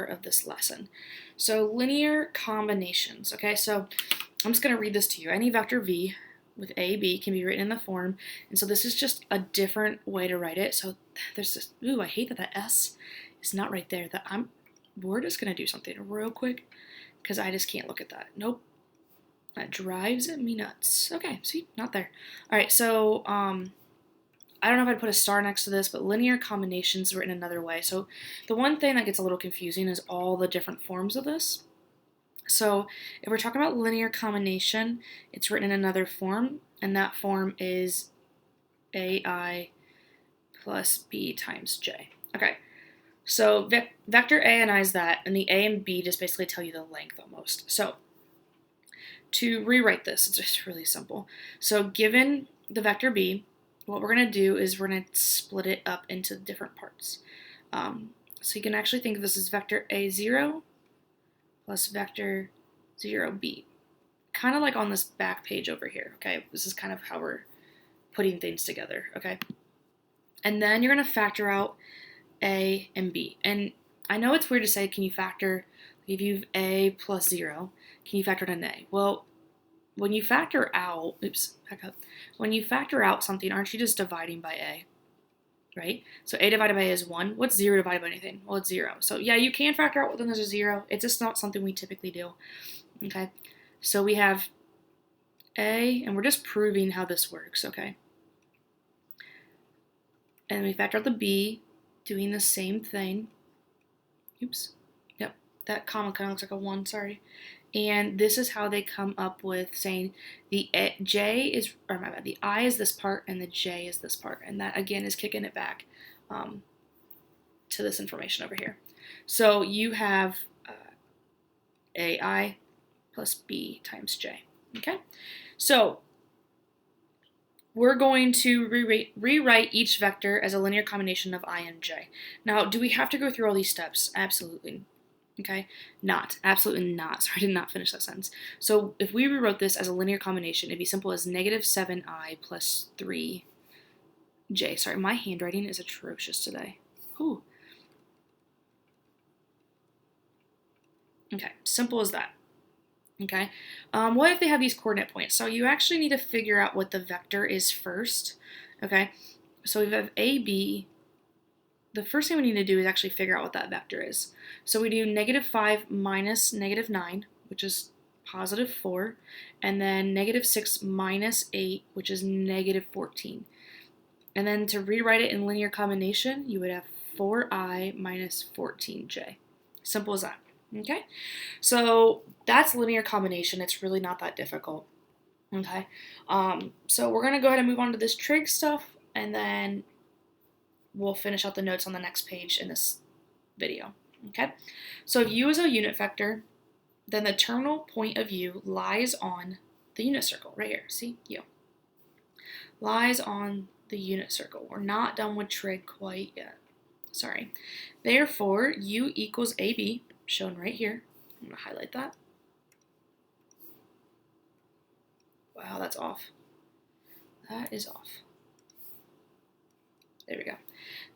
part of this lesson. So linear combinations, okay? So I'm just going to read this to you. Any vector v with a, b can be written in the form, and so this is just a different way to write it. So there's this, ooh, I hate that that s is not right there. We're just going to do something real quick because I just can't look at that. Nope. That drives me nuts. Okay, see, not there. All right, so I don't know if I'd put a star next to this, but linear combinations written another way. So the one thing that gets a little confusing is all the different forms of this. So if we're talking about linear combination, it's written in another form, and that form is ai plus b times j. Okay, so vector a and I is that, and the a and b just basically tell you the length almost. So to rewrite this, it's just really simple. So given the vector b, what we're going to do is we're going to split it up into different parts. So you can actually think of this as vector a0 plus vector 0b. Kind of like on this back page over here, okay? This is kind of how we're putting things together, okay? And then you're going to factor out a and b. And I know it's weird to say, can you factor, if you have a plus 0, can you factor in an a? Well, when you factor out, back up. When you factor out something, aren't you just dividing by a, right? So a divided by a is 1. What's 0 divided by anything? Well, it's 0. So yeah, you can factor out when there's a 0. It's just not something we typically do, okay? So we have a, and we're just proving how this works, okay? And we factor out the b, doing the same thing. Oops. Yep, that comma kind of looks like a 1, sorry. And this is how they come up with saying the j is, or my bad, the I is this part and the j is this part. And that, again, is kicking it back to this information over here. So you have ai plus b times j, okay? So we're going to rewrite each vector as a linear combination of I and j. Now, do we have to go through all these steps? Absolutely. Okay, not. Absolutely not. Sorry, I did not finish that sentence. So if we rewrote this as a linear combination, it'd be simple as negative 7i plus 3j. Sorry, my handwriting is atrocious today. Whew. Okay, simple as that. Okay, what if they have these coordinate points? So you actually need to figure out what the vector is first. Okay, so we have AB. The first thing we need to do is actually figure out what that vector is. So we do negative 5 minus negative 9, which is positive 4, and then negative 6 minus 8, which is negative 14. And then to rewrite it in linear combination, you would have 4i minus 14j. Simple as that. Okay? So that's linear combination. It's really not that difficult. Okay? So we're going to go ahead and move on to this trig stuff, and then we'll finish out the notes on the next page in this video, okay? So if u is a unit vector, then the terminal point of u lies on the unit circle, right here, see, u. Lies on the unit circle. We're not done with trig quite yet, sorry. Therefore, u equals ab, shown right here. I'm gonna highlight that. Wow, that's off. That is off. There we go.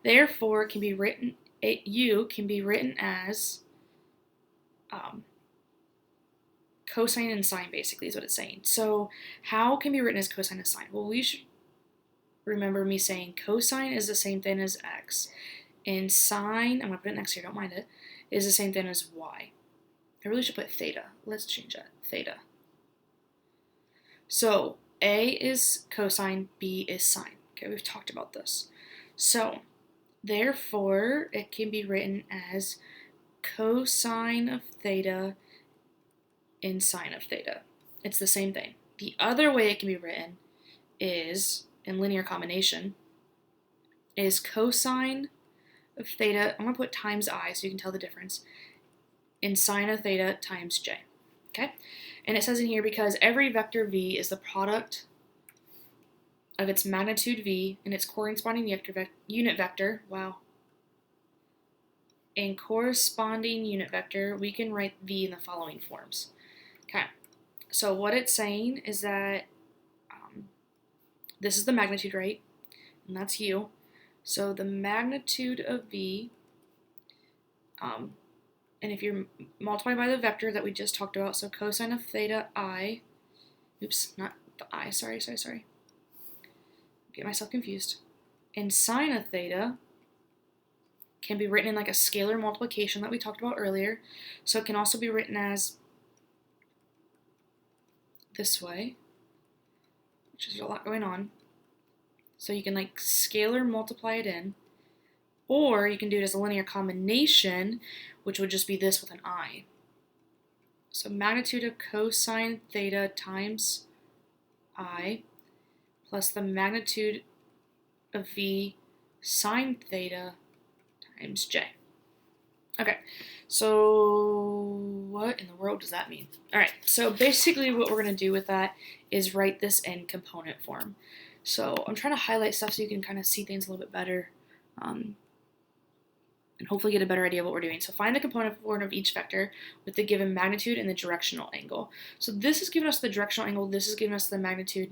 Therefore, it can be written, u can be written as cosine and sine, basically, is what it's saying. So how can be written as cosine and sine? Well, we should remember me saying cosine is the same thing as x, and sine, I'm going to put it next here, don't mind it, is the same thing as y. I really should put theta. Let's change that. Theta. So a is cosine, b is sine. Okay, we've talked about this. So, therefore, it can be written as cosine of theta and sine of theta. It's the same thing. The other way it can be written is, in linear combination, is cosine of theta, I'm going to put times I so you can tell the difference, and sine of theta times j. Okay? And it says in here, because every vector v is the product of its magnitude v and its corresponding unit vector, wow, and corresponding unit vector, we can write v in the following forms. Okay, so what it's saying is that this is the magnitude, right? And that's u. So the magnitude of v And if you're multiplied by the vector that we just talked about, so cosine of theta I, oops, not the I, sorry. Get myself confused. And sine of theta can be written in like a scalar multiplication that we talked about earlier. So it can also be written as this way, which is a lot going on. So you can like scalar multiply it in, or you can do it as a linear combination, which would just be this with an I. So magnitude of cosine theta times I plus the magnitude of V sine theta times J. Okay, so what in the world does that mean? All right, so basically what we're going to do with that is write this in component form. So I'm trying to highlight stuff so you can kind of see things a little bit better and hopefully get a better idea of what we're doing. So find the component form of each vector with the given magnitude and the directional angle. So this is giving us the directional angle, this is giving us the magnitude.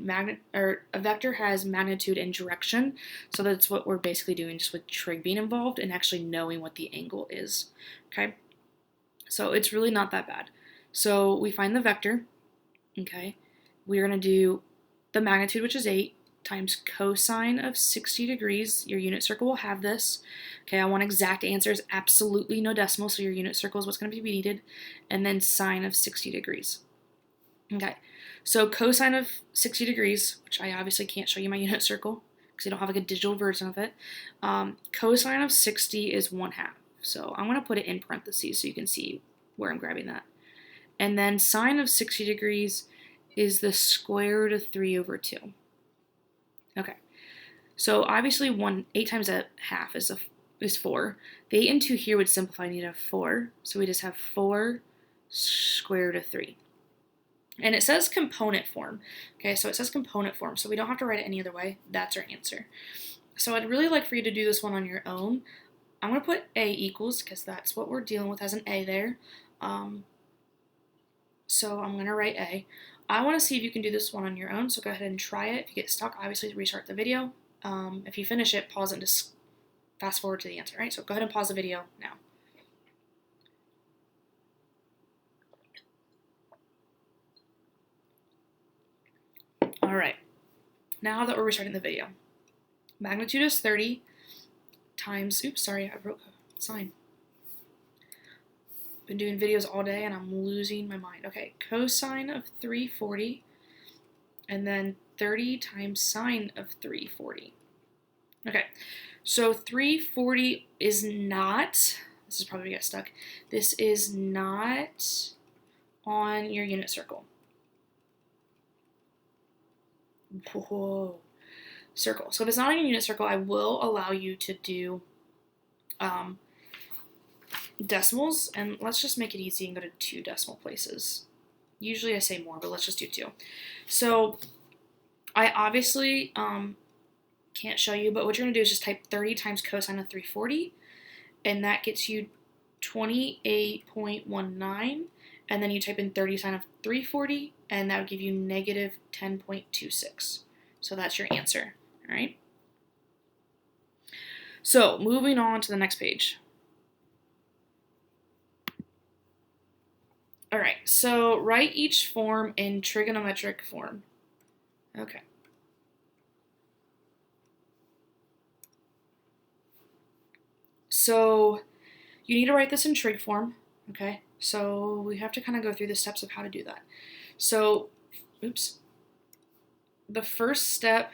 A vector has magnitude and direction, so that's what we're basically doing just with trig being involved and actually knowing what the angle is. Okay, so it's really not that bad. So we find the vector, okay, we're going to do the magnitude, which is 8, times cosine of 60 degrees. Your unit circle will have this. Okay, I want exact answers, absolutely no decimal, so your unit circle is what's going to be needed. And then sine of 60 degrees. Okay, so cosine of 60 degrees, which I obviously can't show you my unit circle because I don't have like a digital version of it. Cosine of 60 is 1/2. So I'm going to put it in parentheses so you can see where I'm grabbing that. And then sine of 60 degrees is the square root of 3/2. Okay, so obviously 8 times a half is 4. The 8 and 2 here would simplify, need a 4, so we just have 4 square root of 3. And it says component form. Okay, so it says component form, so we don't have to write it any other way. That's our answer. So I'd really like for you to do this one on your own. I'm going to put A equals, because that's what we're dealing with as an A there. So I'm going to write A. I want to see if you can do this one on your own, so go ahead and try it. If you get stuck, obviously restart the video. If you finish it, pause it and just fast forward to the answer, right? So go ahead and pause the video now. All right, now that we're restarting the video, magnitude is 30 times, oops, sorry, I broke a sign. Been doing videos all day and I'm losing my mind. Okay, cosine of 340 and then 30 times sine of 340. Okay, so 340 is not, this is probably get stuck, this is not on your unit circle. Whoa. Circle. So if it's not on your unit circle, I will allow you to do decimals, and let's just make it easy and go to 2 decimal places. Usually I say more, but let's just do 2. So I obviously can't show you, but what you're going to do is just type 30 times cosine of 340, and that gets you 28.19, and then you type in 30 sine of 340, and that would give you negative 10.26. So that's your answer, all right? So moving on to the next page. All right, so write each form in trigonometric form. Okay. So you need to write this in trig form, okay? So we have to kind of go through the steps of how to do that. So, oops. The first step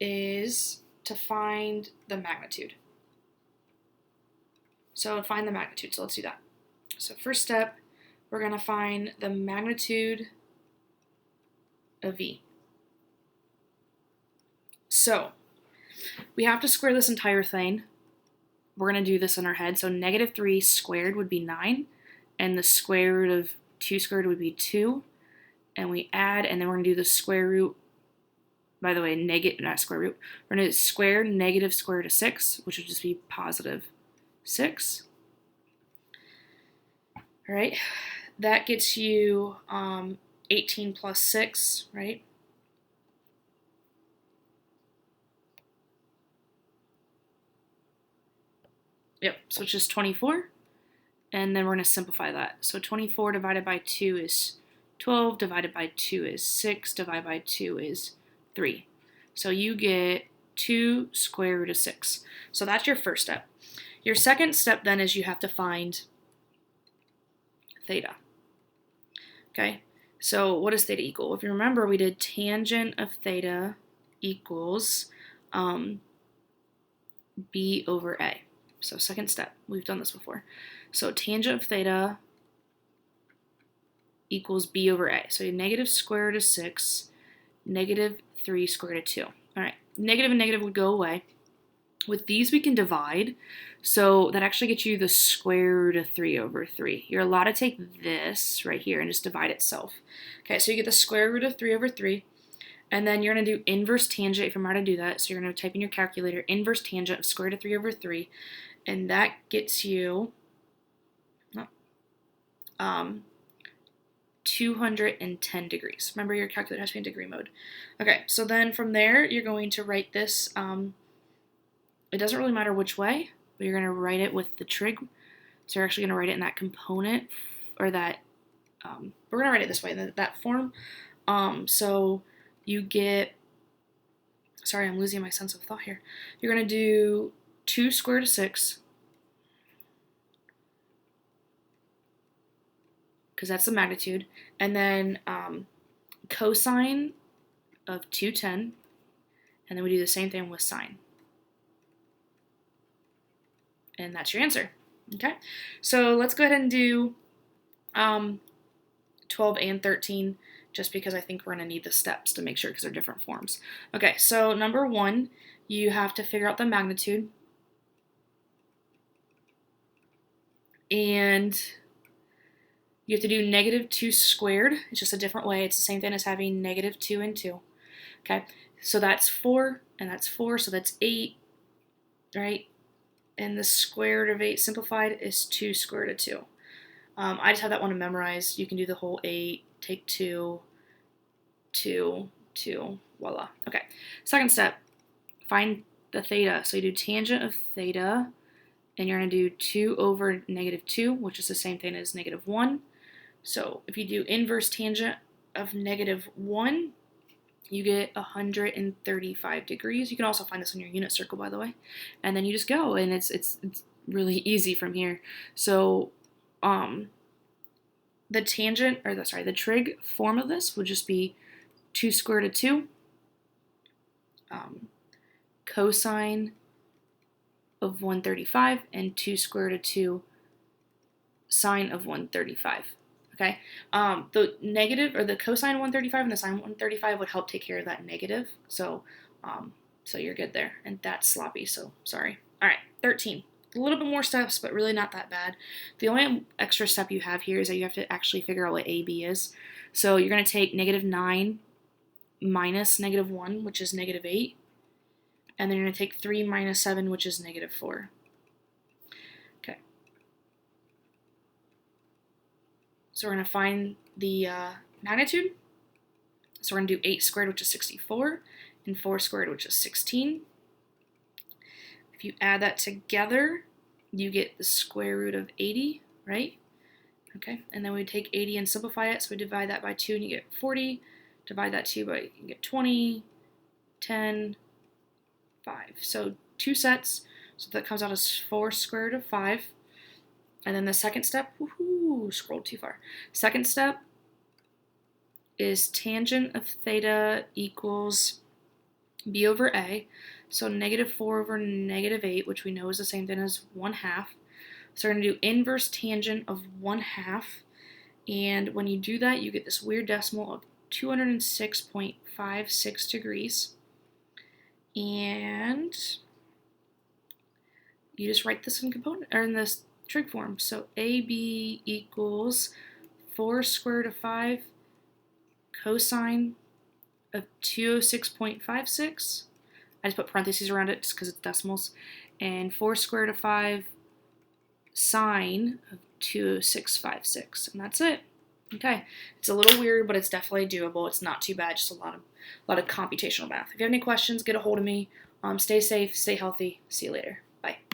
is to find the magnitude. So find the magnitude, so let's do that. So first step, we're going to find the magnitude of V. So we have to square this entire thing. We're going to do this in our head. So negative 3 squared would be 9, and the square root of 2 squared would be 2. And we add, and then we're going to do the square root, by the way, not square root. We're going to square negative square root of 6, which would just be positive 6. All right, that gets you 18 plus 6, right? Yep, so it's just 24. and then we're going to simplify that. So 24 divided by 2 is 12, divided by 2 is 6, divided by 2 is 3. So you get 2 square root of 6. So that's your first step. Your second step then is you have to find theta. Okay, so what does theta equal? If you remember, we did tangent of theta equals b over a. So second step, we've done this before. So tangent of theta equals b over a. So negative square root of 6, negative 3 square root of 2. All right, negative and negative would go away. With these, we can divide. So that actually gets you the square root of 3 over 3. You're allowed to take this right here and just divide itself. Okay, so you get the square root of 3 over 3. And then you're going to do inverse tangent if you remember how to do that. So you're going to type in your calculator, inverse tangent of square root of 3 over 3. And that gets you 210 degrees. Remember, your calculator has to be in degree mode. Okay, so then from there, you're going to write this. It doesn't really matter which way, but you're going to write it with the trig. So you're actually going to write it in that component, or that, we're going to write it this way, in that form. So you get, sorry, I'm losing my sense of thought here. You're going to do 2 square root of 6, because that's the magnitude, and then cosine of 210, and then we do the same thing with sine. And that's your answer. Okay, so let's go ahead and do 12 and 13, just because I think we're going to need the steps to make sure, because they're different forms. Okay, so number 1, you have to figure out the magnitude. And you have to do negative 2 squared. It's just a different way. It's the same thing as having negative 2 and 2. Okay, so that's 4, and that's 4, so that's 8, right? And the square root of 8 simplified is 2 square root of 2. I just have that one to memorize. You can do the whole 8, take 2, 2, 2, voila. Okay, second step, find the theta. So you do tangent of theta, and you're going to do 2 over negative 2, which is the same thing as negative 1. So if you do inverse tangent of negative 1, you get 135 degrees. You can also find this on your unit circle, by the way. And then you just go, and it's really easy from here. So the tangent, or the trig form of this would just be 2 square root of 2 cosine of 135 and 2 square root of 2 sine of 135. Okay, the negative, or the cosine 135 and the sine 135 would help take care of that negative. So, so you're good there. And that's sloppy, so sorry. All right, 13. A little bit more steps, but really not that bad. The only extra step you have here is that you have to actually figure out what AB is. So you're going to take negative 9 minus negative 1, which is negative 8. And then you're going to take 3 minus 7, which is negative 4. Okay. So we're going to find the magnitude. So we're going to do 8 squared, which is 64, and 4 squared, which is 16. If you add that together, you get the square root of 80, right? Okay, and then we take 80 and simplify it, so we divide that by 2 and you get 40. Divide that 2 by, you get 20, 10, 5. So 2 sets, so that comes out as 4 square root of 5. And then the second step, woohoo, scrolled too far. Second step is tangent of theta equals b over a. So negative 4 over negative 8, which we know is the same thing as 1/2. So we're going to do inverse tangent of 1/2. And when you do that, you get this weird decimal of 206.56 degrees. And you just write this in component, or in this trig form. So AB equals 4 square root of 5 cosine of 206.56. I just put parentheses around it just because it's decimals. And 4 square root of 5 sine of 206.56. And that's it. Okay, it's a little weird, but it's definitely doable. It's not too bad, just a lot of computational math. If you have any questions, get a hold of me. Stay safe, stay healthy. See you later. Bye.